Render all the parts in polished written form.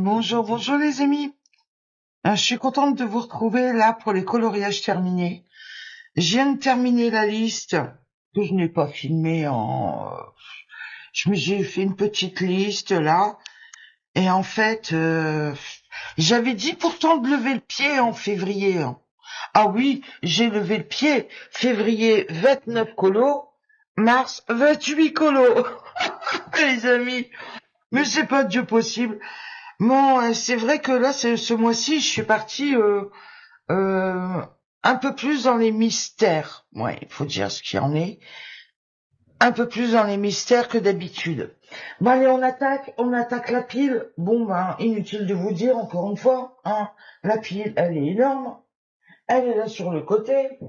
Bonjour, bonjour les amis. Je suis contente de vous retrouver là pour les coloriages terminés. Je viens de terminer la liste que je n'ai pas filmée j'ai fait une petite liste là. Et en fait, j'avais dit pourtant de lever le pied en février, hein. Ah oui, j'ai levé le pied. Février, 29 colos. Mars, 28 colos. Les amis, mais c'est pas Dieu possible. Bon, c'est vrai que là, ce mois-ci, je suis partie euh, un peu plus dans les mystères. Ouais, il faut dire ce qu'il en est. Un peu plus dans les mystères que d'habitude. Bon, allez, on attaque la pile. Bon, ben, inutile de vous dire, encore une fois, hein, la pile, elle est énorme. Elle est là sur le côté.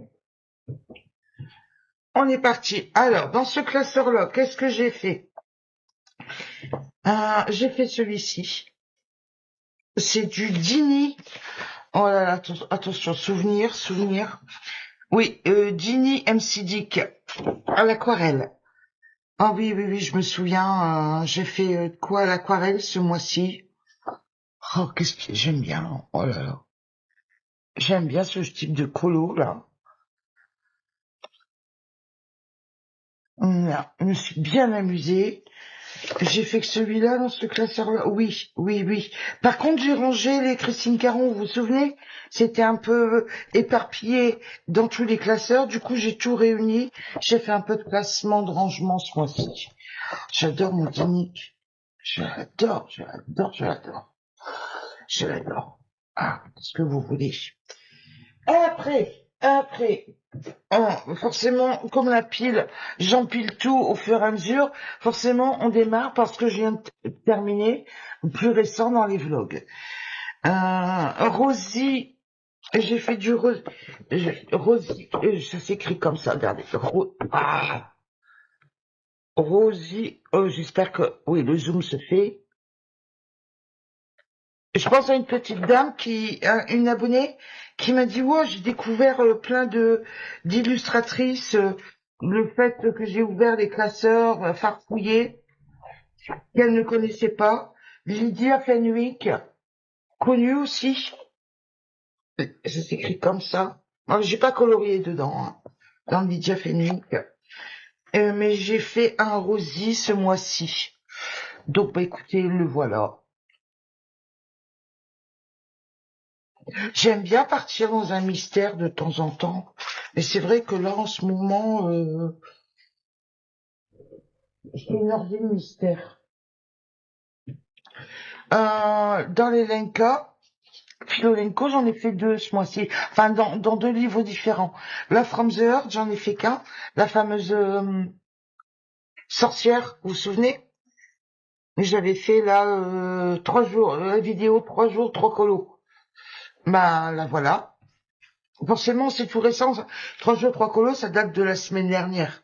On est parti. Alors, dans ce classeur-là, qu'est-ce que j'ai fait? J'ai fait celui-ci. C'est du Dini. Oh là là, attention, souvenir. Oui, Dini MC Dick à l'aquarelle. Ah oui, je me souviens, j'ai fait quoi à l'aquarelle ce mois-ci. Oh, qu'est-ce que j'aime bien. Oh là là. J'aime bien ce type de colo, là. Je me suis bien amusée. J'ai fait que celui-là dans ce classeur-là. Oui. Par contre, j'ai rangé les Christine Caron, vous vous souvenez? C'était un peu éparpillé dans tous les classeurs. Du coup, j'ai tout réuni. J'ai fait un peu de classement, de rangement ce mois-ci. J'adore mon Dinique. Je l'adore. Ah, qu'est-ce que vous voulez? Après, forcément, comme la pile, j'empile tout au fur et à mesure. Forcément, on démarre parce que je viens de terminer, plus récent dans les vlogs. Rosie, j'ai fait du Rosie, ça s'écrit comme ça, regardez. Rosie, j'espère que, oui, le zoom se fait. Je pense à une petite dame une abonnée, qui m'a dit, ouais, j'ai découvert plein d'illustratrices, le fait que j'ai ouvert les classeurs farfouillés, qu'elle ne connaissait pas. Lydia Fenwick, connue aussi. Ça s'écrit comme ça. Alors, j'ai pas colorié dedans, hein, dans Lydia Fenwick. Mais j'ai fait un Rosie ce mois-ci. Donc, bah, écoutez, le voilà. J'aime bien partir dans un mystère de temps en temps, mais c'est vrai que là, en ce moment, j'ai une envie de mystère. Dans les Lenka, Philolenko, j'en ai fait deux ce mois-ci, enfin dans deux livres différents. La From the Earth, j'en ai fait qu'un, la fameuse sorcière, vous vous souvenez? J'avais fait là 3 jours, la vidéo 3 jours, 3 colos. Bah la voilà. Forcément, c'est tout récent. 3 jours, 3 colos, ça date de la semaine dernière.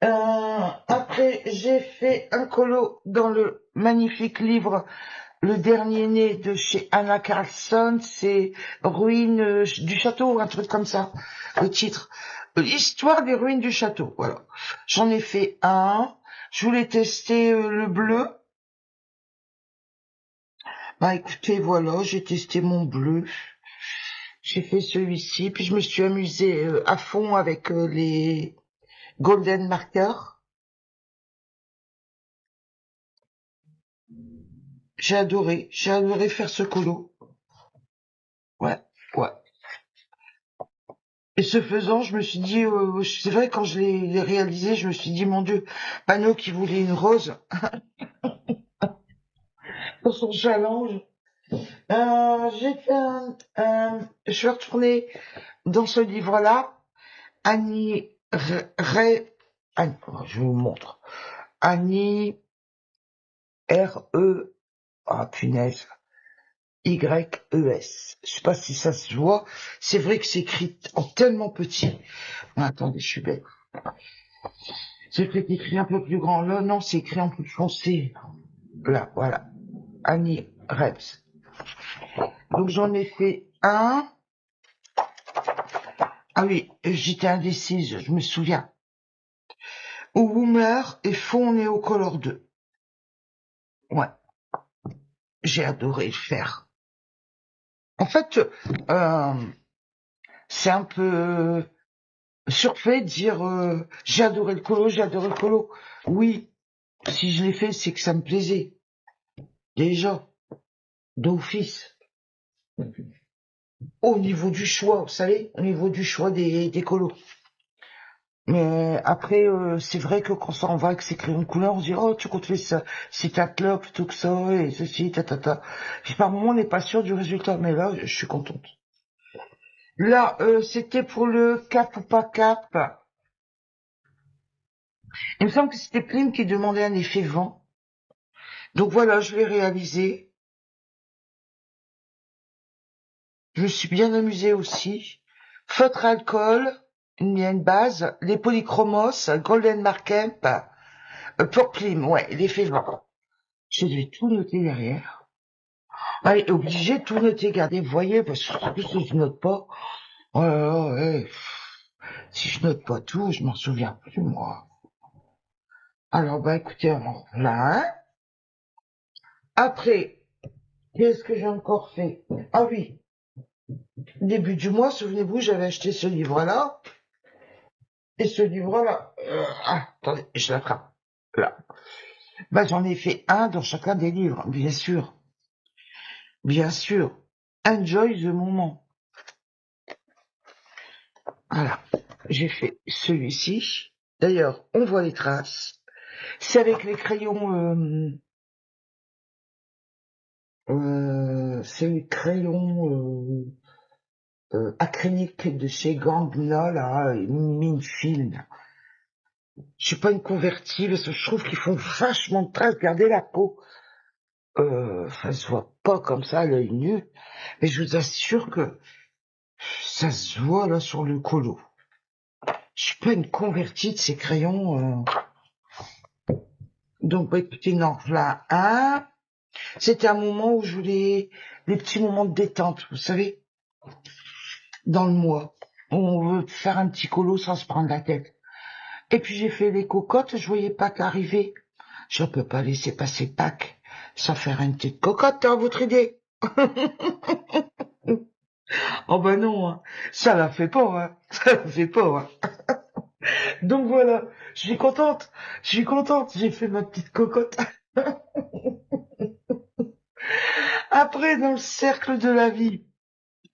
Après, j'ai fait un colo dans le magnifique livre Le Dernier Né de chez Anna Carlson. C'est Ruines du château, un truc comme ça, le titre. L'histoire des ruines du château, voilà. J'en ai fait un. Je voulais tester le bleu. Bah écoutez, voilà, j'ai testé mon bleu. J'ai fait celui-ci, puis je me suis amusée à fond avec les golden markers. J'ai adoré faire ce colo. Ouais, ouais. Et ce faisant, je me suis dit, c'est vrai, quand je l'ai réalisé, je me suis dit, mon Dieu, Pano qui voulait une rose pour son challenge. J'ai fait je suis retournée dans ce livre-là, Annie je vous montre. Annie, R-E, ah punaise, Y-E-S. Je sais pas si ça se voit. C'est vrai que c'est écrit en tellement petit. Ah, attendez, je suis bête. C'est peut-être écrit un peu plus grand. Là, non, c'est écrit en plus foncé. Là, voilà. Annie Reps. Donc, j'en ai fait un. Ah oui, j'étais indécise, je me souviens. Woomer et Fond Néocolor 2. Ouais. j'ai adoré le faire. En fait, c'est un peu surfait de dire j'ai adoré le colo, j'ai adoré le colo. Oui, si je l'ai fait, c'est que ça me plaisait. Déjà, d'office. Au niveau du choix, vous savez, au niveau du choix des colos. Mais après, c'est vrai que quand ça en va avec ses crayons de couleur, on se dit, oh, tu comptes faire ça, c'est ta clope plutôt que ça, et ceci, ta. Puis par moment, on n'est pas sûr du résultat, mais là, je suis contente. Là, c'était pour le cap ou pas cap. Il me semble que c'était Plim qui demandait un effet vent. Donc voilà, je l'ai réalisé. Je me suis bien amusée aussi. Feutre alcool, il y a une base, les polychromos, Golden Markemp, pour Plim, ouais, l'effet vent. Je vais tout noter derrière. Allez, obligé de tout noter, regardez, vous voyez, parce que si je note pas, oh là là, ouais, si je note pas tout, je m'en souviens plus, moi. Alors, bah écoutez, alors, là, hein. Après, qu'est-ce que j'ai encore fait? Ah oui, début du mois, souvenez-vous, j'avais acheté ce livre-là, et ce livre-là, attendez, je l'attrape, là. Bah j'en ai fait un dans chacun des livres, bien sûr. Bien sûr. Enjoy the moment. Voilà. J'ai fait celui-ci. D'ailleurs, on voit les traces. C'est avec les crayons, c'est les crayons acryliques de chez Gangna, là, mine fine. Je suis pas une convertie, parce que je trouve qu'ils font vachement de traces. Regardez la peau. Ça se voit pas comme ça à l'œil nu. Mais je vous assure que ça se voit là sur le colo. Je suis pas une convertie de ces crayons. Donc, bah, écoutez, non, là, un. C'était un moment où je voulais les petits moments de détente, vous savez, dans le mois. On veut faire un petit colo sans se prendre la tête. Et puis j'ai fait les cocottes, je voyais Pâques arriver. Je peux pas laisser passer Pâques sans faire une petite cocotte, hein, votre idée. Oh ben non, hein. Ça la fait pas, hein. Ça la fait pas, hein. Donc voilà, je suis contente, j'ai fait ma petite cocotte. Après, dans le cercle de la vie,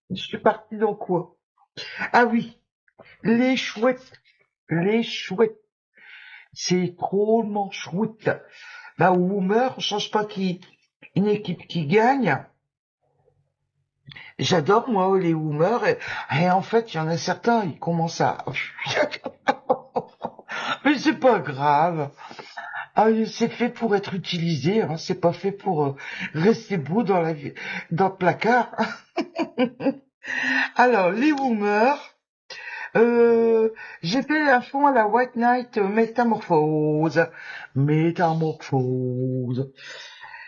je suis partie dans quoi? Ah oui, les chouettes, les chouettes. C'est drôlement chouette. Bah, Woomer, on change pas une équipe qui gagne. J'adore, moi, les Woomers. Et en fait, il y en a certains, ils commencent à... Mais c'est pas grave. Ah, c'est fait pour être utilisé, hein. C'est pas fait pour rester beau dans dans le placard. Alors, les Woomers, j'ai fait un fond à la White Knight Métamorphose. Métamorphose.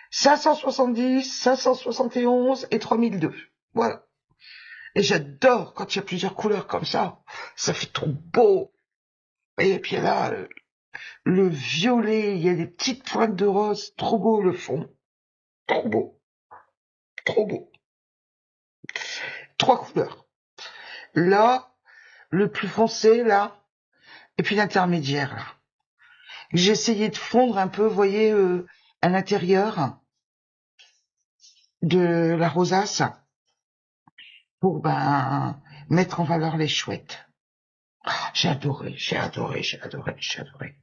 570, 571 et 3002. Voilà. Et j'adore quand il y a plusieurs couleurs comme ça. Ça fait trop beau. Et puis là, le violet, il y a des petites pointes de rose. Trop beau le fond. Trop beau. Trop beau. 3 couleurs. Là, le plus foncé, là. Et puis l'intermédiaire, là. J'ai essayé de fondre un peu, vous voyez, à l'intérieur de la rosace pour, mettre en valeur les chouettes. J'ai adoré, j'ai adoré, j'ai adoré, j'ai adoré,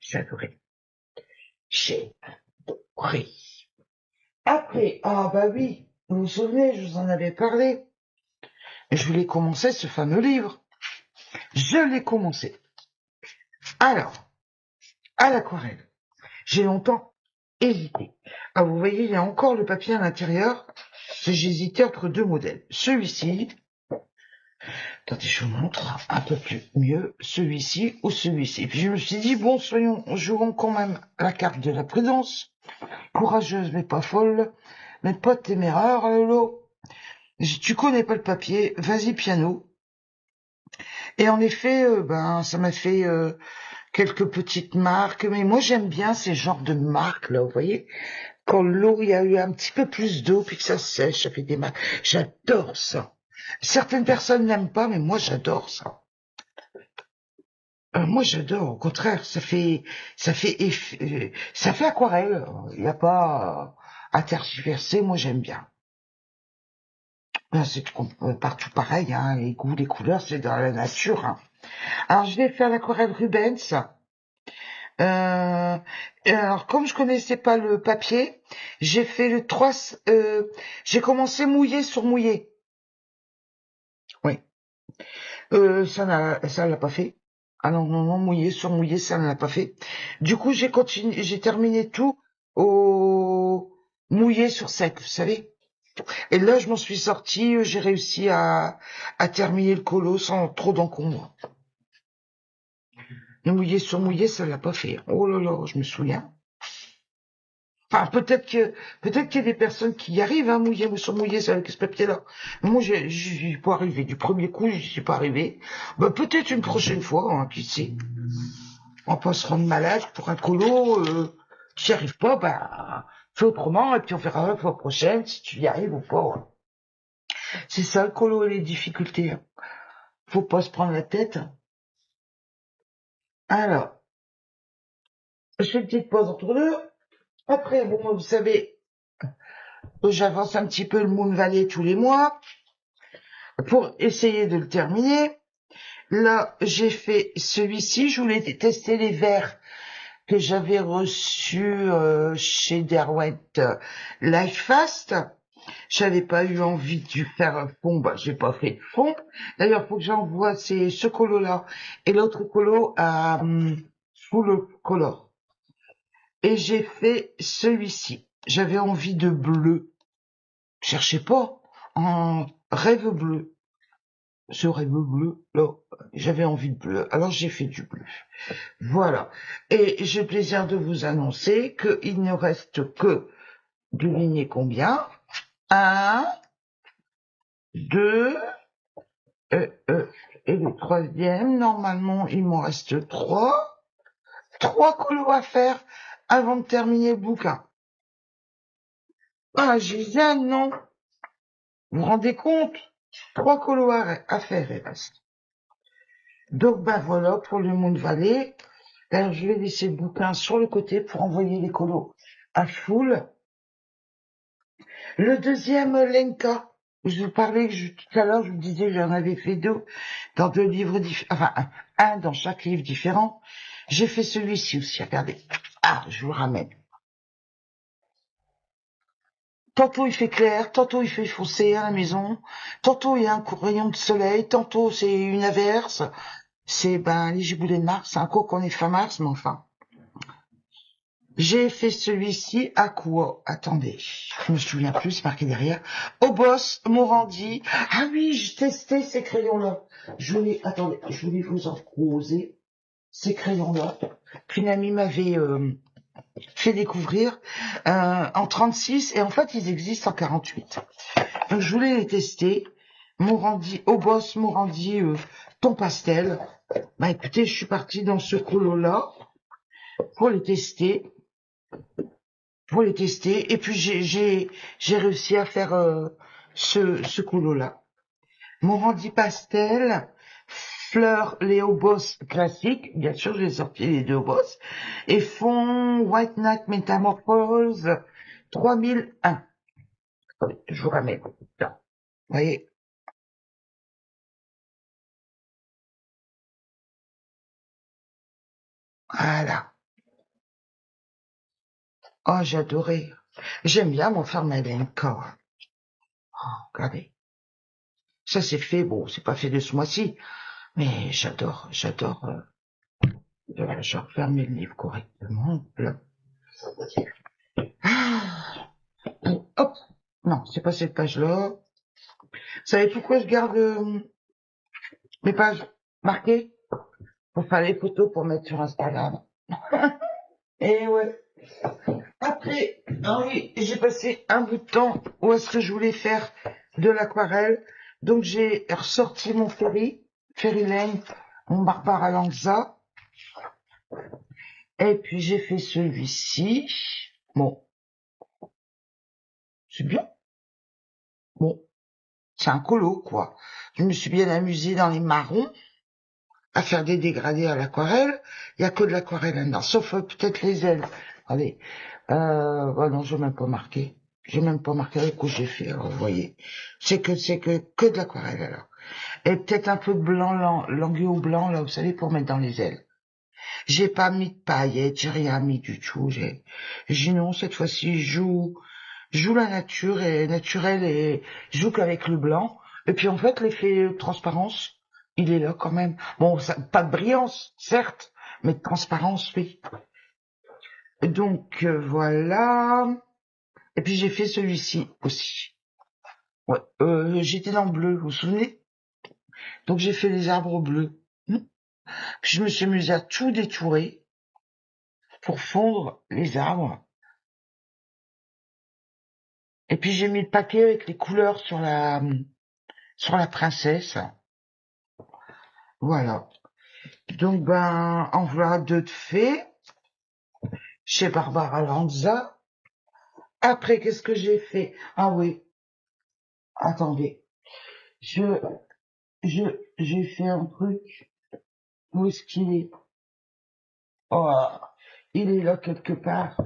j'ai adoré, j'ai adoré. Après, ah bah oui, vous vous souvenez, je vous en avais parlé. Je voulais commencer ce fameux livre. Je l'ai commencé. Alors, à l'aquarelle, j'ai longtemps hésité. Ah, vous voyez, il y a encore le papier à l'intérieur. J'hésitais entre 2 modèles. Celui-ci, attendez, je vous montre un peu plus mieux, celui-ci ou celui-ci. Puis je me suis dit, bon, jouons quand même la carte de la prudence. Courageuse mais pas folle, mais pas téméraire, Lolo. Tu connais pas le papier, vas-y piano. Et en effet, ça m'a fait quelques petites marques, mais moi j'aime bien ces genres de marques là, vous voyez, quand l'eau, il y a eu un petit peu plus d'eau, puis que ça sèche, ça fait des mal. J'adore ça. Certaines personnes n'aiment pas, mais moi, j'adore ça. Moi, j'adore. Au contraire, ça fait aquarelle. Il n'y a pas à tergiverser. Moi, j'aime bien. Ben, c'est partout pareil, hein. Les goûts, les couleurs, c'est dans la nature, hein. Alors, je vais faire l'aquarelle Rubens. Et alors, comme je connaissais pas le papier, j'ai fait j'ai commencé mouillé sur mouillé. Oui. Ça l'a pas fait. Ah non, non, non, mouillé sur mouillé, ça ne l'a pas fait. Du coup, j'ai terminé tout au mouillé sur sec, vous savez. Et là, je m'en suis sortie, j'ai réussi à terminer le colo sans trop d'encombre. Le mouillé sur mouillé, ça l'a pas fait. Oh là là, je me souviens. Enfin, peut-être qu'il y a des personnes qui y arrivent, hein, mouiller sur mouiller avec ce papier-là. Moi, j'y pas arrivé. Du premier coup, j'y suis pas arrivé. Bah, peut-être une prochaine fois, hein, qui sait. On va pas se rendre malade pour un colo, j'y arrive pas, bah, fais autrement, et puis on verra la fois prochaine si tu y arrives ou pas. Ouais. C'est ça, le colo et les difficultés. Hein. Faut pas se prendre la tête. Alors, je fais une petite pause entre deux. Après, bon, vous savez, j'avance un petit peu le Moon Valley tous les mois pour essayer de le terminer. Là, j'ai fait celui-ci. Je voulais tester les verres que j'avais reçus chez Derwent Life Fast. J'avais pas eu envie de faire un fond, bah j'ai pas fait de fond. D'ailleurs, faut que j'envoie ce colo-là et l'autre colo à Full Color. Et j'ai fait celui-ci. J'avais envie de bleu. Cherchez pas en rêve bleu. Ce rêve bleu, là, j'avais envie de bleu. Alors j'ai fait du bleu. Voilà. Et j'ai le plaisir de vous annoncer qu'il ne reste que, devinez combien, 1, 2, et le troisième, normalement, il m'en reste 3. 3 colos à faire avant de terminer le bouquin. Ah, Gisèle, non. Vous vous rendez compte? 3 colos à faire, il reste. Donc, ben voilà, pour le Moon Valley. Alors, je vais laisser le bouquin sur le côté pour envoyer les colos à full. Le deuxième, Lenka. Je vous parlais tout à l'heure, je vous disais, j'en avais fait 2 dans 2 livres différents, enfin, un dans chaque livre différent. J'ai fait celui-ci aussi, regardez. Ah, je vous le ramène. Tantôt il fait clair, tantôt il fait foncé à la maison, tantôt il y a un rayon de soleil, tantôt c'est une averse. C'est, les giboulées de Mars, un coup qu'on est fin mars, mais enfin. J'ai fait celui-ci à quoi? Attendez, je me souviens plus, c'est marqué derrière. Au boss, Morandi. Ah oui, j'ai testé ces crayons-là. Attendez, je voulais vous en proposer ces crayons-là qu'une amie m'avait fait découvrir en 36 et en fait ils existent en 48. Donc je voulais les tester. Morandi, au boss, Morandi, ton pastel. Bah écoutez, je suis partie dans ce colo-là pour les tester. Et puis j'ai réussi à faire ce colo-là. Morandi pastel, fleurs Léo Boss classique, bien sûr j'ai sorti les 2 Boss, et fond White Night Metamorphose 3001. Attendez, je vous ramène. Là. Vous voyez? Voilà. Oh, j'ai adoré. J'aime bien mon Farmalenko. Oh, regardez. Ça c'est fait, bon, c'est pas fait de ce mois-ci, mais j'adore. Voilà, je referme le livre correctement. Là. Ah, hop. Non, c'est pas cette page-là. Vous savez pourquoi je garde mes pages marquées? Pour faire les photos pour mettre sur Instagram. Et ouais. Après, ah oui, j'ai passé un bout de temps où est-ce que je voulais faire de l'aquarelle. Donc j'ai ressorti mon Ferry Lane, mon Barbara Lanza. Et puis j'ai fait celui-ci. Bon, C'est bien. Bon, c'est un colo, quoi. Je me suis bien amusée dans les marrons, à faire des dégradés à l'aquarelle. Il y a que de l'aquarelle là-dedans, sauf peut-être les ailes. Allez, non, j'ai même pas marqué. J'ai même pas marqué le coup que j'ai fait, alors, vous voyez. Que de l'aquarelle, alors. Et peut-être un peu de blanc, languillot blanc, là, vous savez, pour mettre dans les ailes. J'ai pas mis de paillettes, j'ai rien mis du tout. J'ai non, cette fois-ci, je joue la nature et naturelle et je joue qu'avec le blanc. Et puis en fait, l'effet transparence, il est là quand même. Bon, ça, pas de brillance, certes, mais de transparence, oui. Donc voilà. Et puis j'ai fait celui-ci aussi. Ouais, j'étais dans le bleu, vous vous souvenez? Donc j'ai fait les arbres bleus. Puis je me suis amusée à tout détourer pour fondre les arbres. Et puis j'ai mis le papier avec les couleurs sur la princesse. Voilà. Donc ben en voilà deux de faits chez Barbara Lanza. Après qu'est-ce que j'ai fait? Ah oui, attendez. Je je j'ai fait un truc. Où est-ce qu'il est? Oh, il est là quelque part.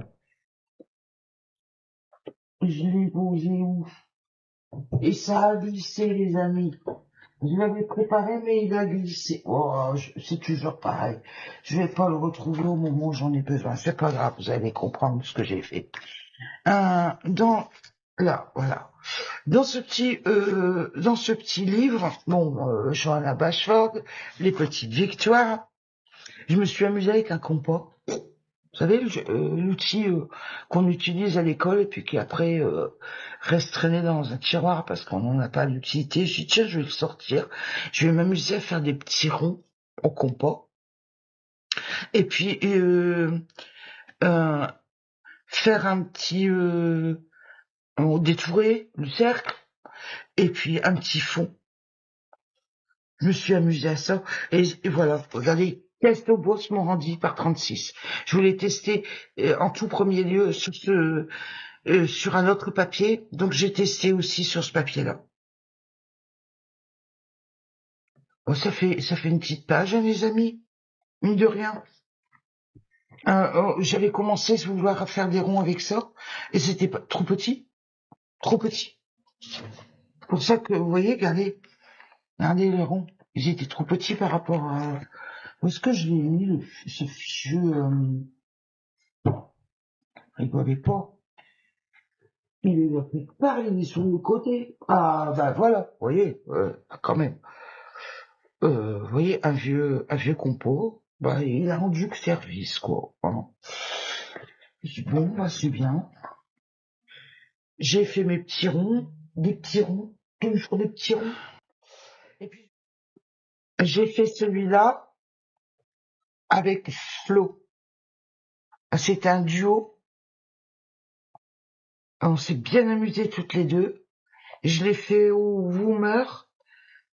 Je l'ai posé où? Et ça a glissé, les amis. Je l'avais préparé, mais il a glissé. Oh, c'est toujours pareil. Je vais pas le retrouver au moment où j'en ai besoin. C'est pas grave, vous allez comprendre ce que j'ai fait. Là, voilà. Dans ce petit livre, bon, Johanna Bashford, les petites victoires, je me suis amusée avec un compas. Vous savez, l'outil qu'on utilise à l'école et puis qui après reste traîné dans un tiroir parce qu'on n'en a pas d'utilité. Je dis tiens, je vais le sortir. Je vais m'amuser à faire des petits ronds au compas. Et puis euh, faire un petit détourer le cercle et puis un petit fond. Je me suis amusée à ça et voilà. Regardez. Test au boss Morandi par 36. Je voulais tester en tout premier lieu sur un autre papier, donc j'ai testé aussi sur ce papier-là. Oh, ça fait une petite page, hein, les amis, mine de rien. J'avais commencé à vouloir faire des ronds avec ça, et c'était pas trop petit, trop petit. C'est pour ça que vous voyez, regardez les ronds, ils étaient trop petits par rapport à. Où est-ce que je l'ai mis ce fichu rigolez pas. Il est là quelque part, il est sur le côté. Ah bah voilà, vous voyez, quand même. Vous voyez, un vieux compo, bah, il a rendu que service, quoi. Hein. Je dis, bon, bah, c'est bien. J'ai fait mes petits ronds, des petits ronds, toujours des petits ronds. Et puis, j'ai fait celui-là avec Flo. C'est un duo. On s'est bien amusés toutes les deux. Je l'ai fait au Woomer,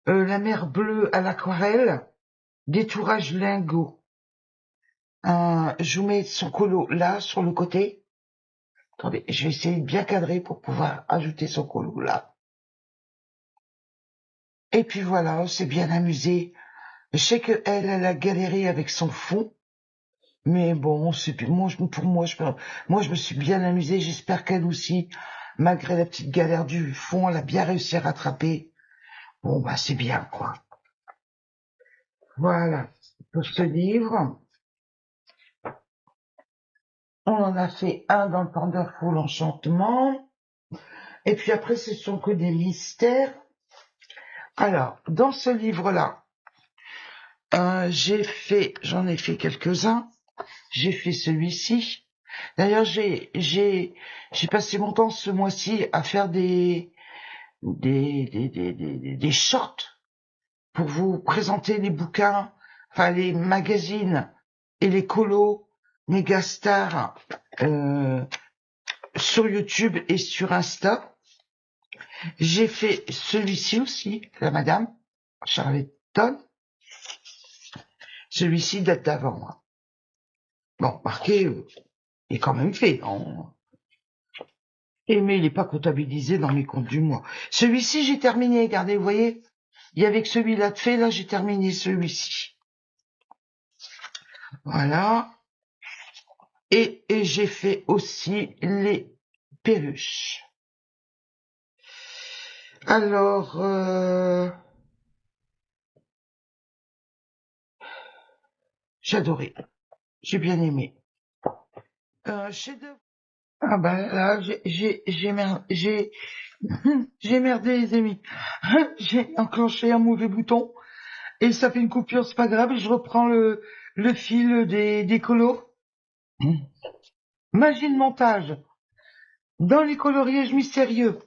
la mer bleue à l'aquarelle, détourage lingot. Je vous mets son colo là, sur le côté. Attendez, je vais essayer de bien cadrer pour pouvoir ajouter son colo là. Et puis voilà, on s'est bien amusé. Je sais que elle a galéré avec son fond, mais bon, moi, je me suis bien amusée. J'espère qu'elle aussi, malgré la petite galère du fond, elle a bien réussi à rattraper. Bon, bah, c'est bien, quoi. Voilà. Pour ce livre, on en a fait un dans le Wonderful Enchantement. Et puis après, ce sont que des mystères. Alors, dans ce livre-là, j'en ai fait quelques-uns. J'ai fait celui-ci. D'ailleurs, j'ai passé mon temps ce mois-ci à faire des shorts pour vous présenter les bouquins, enfin les magazines et les colos Megastars sur YouTube et sur Insta. J'ai fait celui-ci aussi, la madame Charletton. Celui-ci date d'avant. Hein. Bon, marqué, il est quand même fait. Et mais il n'est pas comptabilisé dans mes comptes du mois. Celui-ci, j'ai terminé. Regardez, vous voyez, il y avait que celui-là de fait. Là, j'ai terminé celui-ci. Voilà. Et j'ai fait aussi les perruches. Alors, j'adorais. J'ai bien aimé. Chef-d'œuvre. Ah ben là, j'ai merdé les amis. J'ai enclenché un mauvais bouton et ça fait une coupure, c'est pas grave. Je reprends le fil des colos. Magie de montage. Dans les coloriages mystérieux,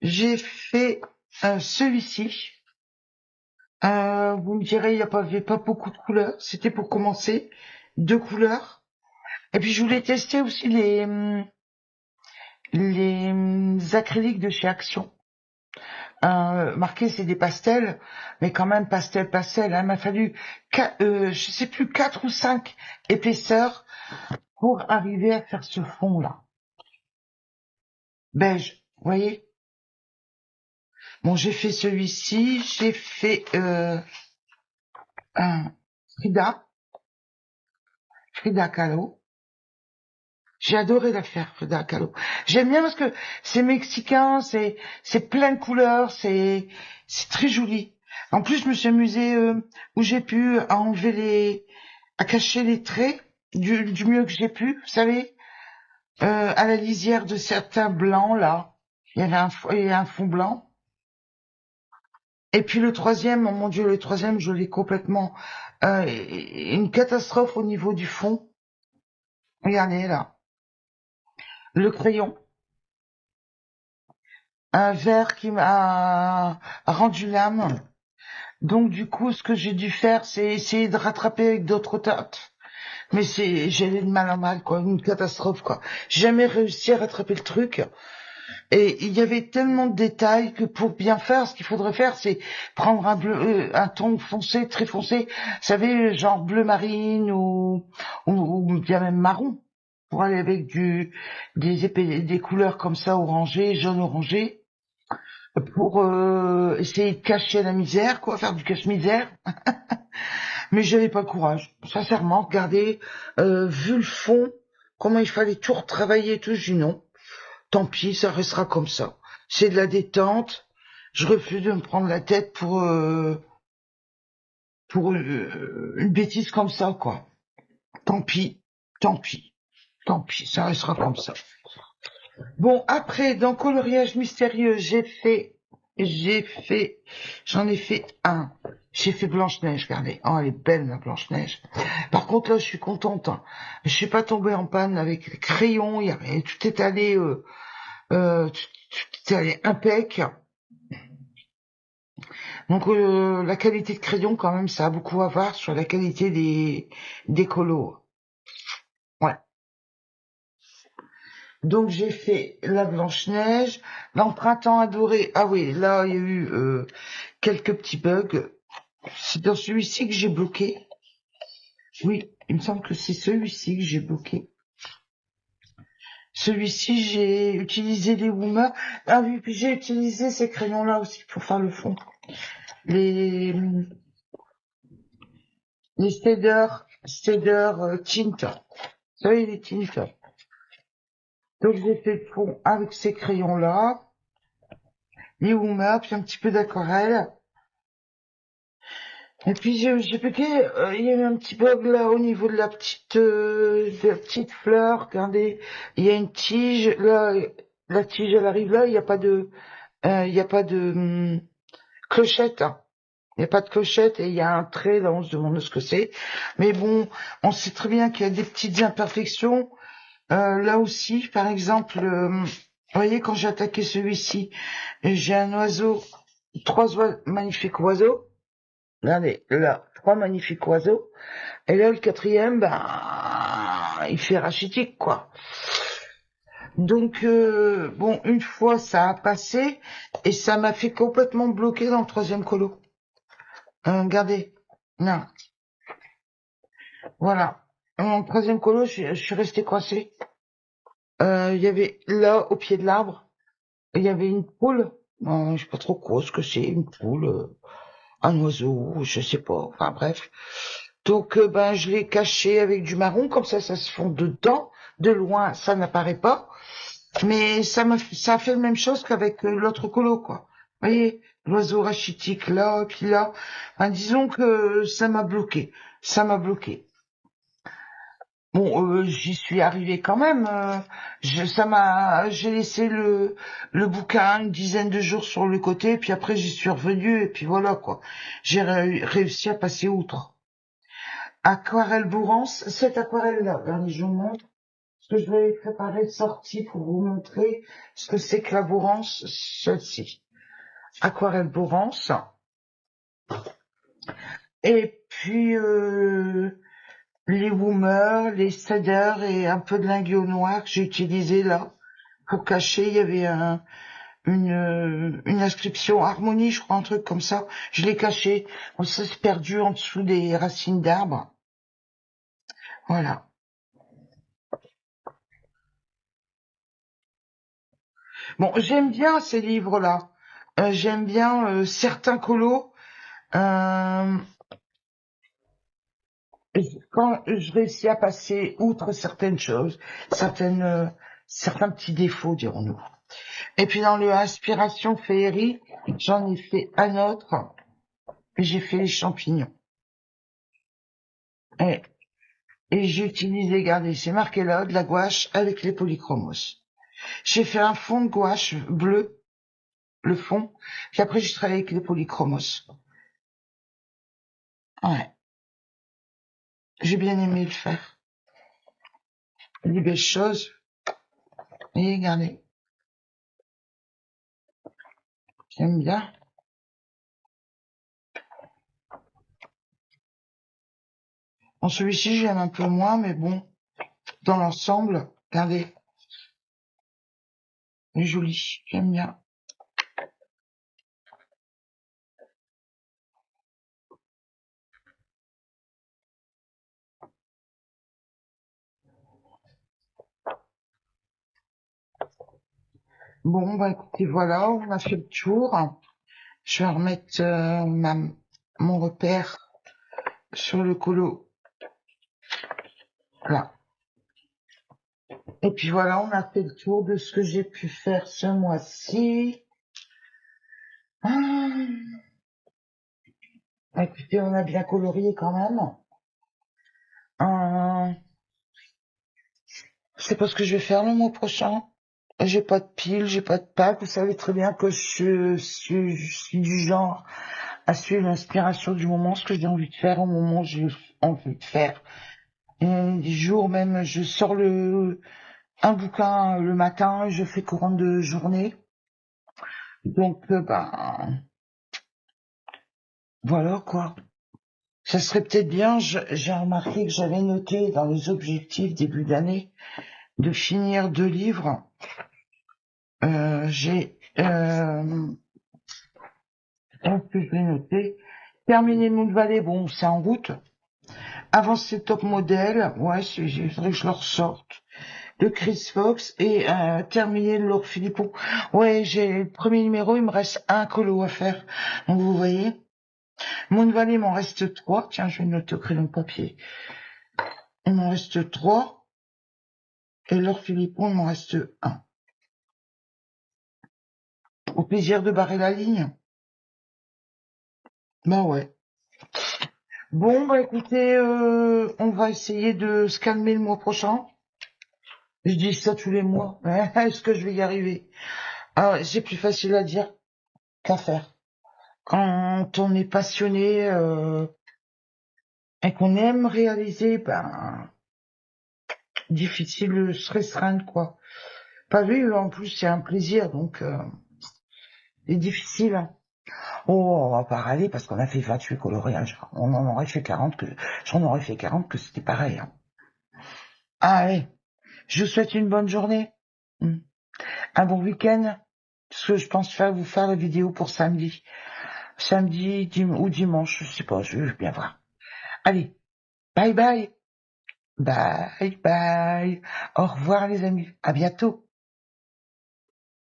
j'ai fait celui-ci. Vous me direz, il n'y avait pas beaucoup de couleurs. C'était pour commencer. 2 couleurs. Et puis je voulais tester aussi les acryliques de chez Action. Marqué c'est des pastels, mais quand même pastel. Hein, il m'a fallu, je sais plus, 4 ou 5 épaisseurs pour arriver à faire ce fond là. Beige, vous voyez. Bon, j'ai fait celui-ci, j'ai fait un Frida Kahlo. J'ai adoré la faire, Frida Kahlo. J'aime bien parce que c'est mexicain, c'est plein de couleurs, c'est très joli. En plus, je me suis amusée où j'ai pu à cacher les traits du mieux que j'ai pu, vous savez, à la lisière de certains blancs là. Il y a un fond blanc. Et puis le troisième, oh mon Dieu, le troisième, je l'ai complètement une catastrophe au niveau du fond. Regardez là, le crayon. Un verre qui m'a rendu l'âme. Donc du coup, ce que j'ai dû faire, c'est essayer de rattraper avec d'autres teintes. Mais j'allais de mal en mal, quoi, une catastrophe, quoi. J'ai jamais réussi à rattraper le truc. Et il y avait tellement de détails que pour bien faire, ce qu'il faudrait faire, c'est prendre un ton foncé, très foncé, vous savez, genre bleu marine ou bien même marron, pour aller avec des couleurs comme ça, orangées, jaune orangé, pour essayer de cacher la misère, quoi, faire du cache-misère. Mais j'avais pas le courage. Sincèrement, regardez, vu le fond, comment il fallait tout retravailler, tout, je dis non. Tant pis, ça restera comme ça. C'est de la détente. Je refuse de me prendre la tête pour une bêtise comme ça, quoi. Tant pis, tant pis, tant pis, ça restera comme ça. Bon, après, dans coloriage mystérieux, j'en ai fait un. J'ai fait Blanche-Neige, regardez. Oh, elle est belle, la Blanche-Neige. Par contre, là, je suis contente. Hein. Je suis pas tombée en panne avec les crayons. Tout est allé, tout est allé impec. Donc, la qualité de crayon, quand même, ça a beaucoup à voir sur la qualité des colos. Ouais. Donc j'ai fait la Blanche-Neige, dans Printemps adoré. Ah oui, là il y a eu quelques petits bugs. C'est dans celui-ci que j'ai bloqué. Oui, il me semble que c'est celui-ci que j'ai bloqué. Celui-ci, j'ai utilisé les Woomer. Ah oui, puis j'ai utilisé ces crayons-là aussi pour faire le fond. Les Stader Tint. Vous savez, les tints. Donc j'ai fait le fond avec ces crayons-là. Les Woomer, puis un petit peu d'aquarelle. Et puis j'ai piqué, il y a eu un petit bug là au niveau de de la petite fleur. Regardez, il y a une tige là, la tige elle arrive là, il y a pas de clochette. Hein. Il n'y a pas de clochette et il y a un trait là, on se demande ce que c'est. Mais bon, on sait très bien qu'il y a des petites imperfections. Là aussi, par exemple, vous voyez quand j'ai attaqué celui-ci, j'ai un oiseau, magnifiques oiseaux. Regardez, là, 3 magnifiques oiseaux. Et là, le quatrième, ben, il fait rachitique, quoi. Donc, bon, une fois, ça a passé, et ça m'a fait complètement bloquer dans le troisième colo. Regardez. Non. Voilà. Dans le troisième colo, je suis restée coincée. Il y avait là, au pied de l'arbre, il y avait une poule. Je sais pas trop quoi, ce que c'est, une poule, un oiseau, je sais pas. Enfin bref. Donc ben je l'ai caché avec du marron, comme ça se fond dedans. De loin, ça n'apparaît pas. Mais ça a fait la même chose qu'avec l'autre colo, quoi. Vous voyez, l'oiseau rachitique là, puis là. Enfin, disons que ça m'a bloqué. Ça m'a bloqué. Bon, j'y suis arrivée quand même. J'ai laissé le bouquin une dizaine de jours sur le côté, puis après j'y suis revenue et puis voilà quoi. J'ai réussi à passer outre. Aquarelle Bourrance, cette aquarelle-là, regardez, je vous montre. Parce que je vais préparer une sortie pour vous montrer ce que c'est que la Bourrance, celle-ci. Aquarelle Bourrance. Et puis les Woomers, les Cedar et un peu de lingot noir que j'ai utilisé là pour cacher. Il y avait une inscription harmonie, je crois, un truc comme ça. Je l'ai caché. Bon, ça s'est perdu en dessous des racines d'arbres. Voilà. Bon, j'aime bien ces livres-là. J'aime bien certains colos. Euh, quand je réussis à passer outre certaines choses, certains petits défauts, dirons-nous. Et puis dans le inspiration féerie, j'en ai fait un autre, et j'ai fait les champignons. Et, et j'ai utilisé, regardez, c'est marqué là, de la gouache avec les polychromos. J'ai fait un fond de gouache bleu, le fond, puis après j'ai travaillé avec les polychromos. Ouais, j'ai bien aimé le faire. Des belles choses. Et regardez, j'aime bien. Bon, celui-ci, j'aime un peu moins, mais bon, dans l'ensemble, regardez, il est joli, j'aime bien. Bon, bah écoutez, voilà, on a fait le tour. Je vais remettre mon repère sur le colo. Là. Et puis voilà, on a fait le tour de ce que j'ai pu faire ce mois-ci. Ah, écoutez, on a bien colorié quand même. Je sais pas ce que je vais faire le mois prochain. J'ai pas de pile, j'ai pas de pack. Vous savez très bien que je suis du genre à suivre l'inspiration du moment, ce que j'ai envie de faire au moment où j'ai envie de faire. Et des jours même, je sors un bouquin le matin, je fais courant de journée. Donc, ben, voilà quoi. Ça serait peut-être bien, j'ai remarqué que j'avais noté dans les objectifs début d'année de finir 2 livres. J'ai, est-ce que je l'ai noté? Terminer Moon Valley, bon, c'est en route. Avancer Top Model, ouais, il faudrait que je le ressorte. De Chris Fox et terminer le Laure Philippon. Ouais, j'ai le premier numéro, il me reste un colo à faire. Donc vous voyez, Moon Valley, il m'en reste 3. Tiens, je vais le noter au crayon de papier. Il m'en reste 3. Et Laure Philippon, il m'en reste un. Au plaisir de barrer la ligne. Ben ouais. Bon, bah écoutez, on va essayer de se calmer le mois prochain. Je dis ça tous les mois. Est-ce que je vais y arriver? Ah, c'est plus facile à dire qu'à faire. Quand on est passionné et qu'on aime réaliser, ben difficile de se restreindre quoi. Pas vu, en plus c'est un plaisir, donc c'est difficile. Hein. Oh, on va pas râler parce qu'on a fait 28 coloriages. On en aurait fait 40 j'en aurais fait 40 que c'était pareil. Hein. Allez, je vous souhaite une bonne journée. Un bon week-end. Parce que je pense vous faire la vidéo pour samedi. Samedi ou dimanche, je sais pas, je vais bien voir. Allez, bye bye. Bye bye. Au revoir les amis. À bientôt.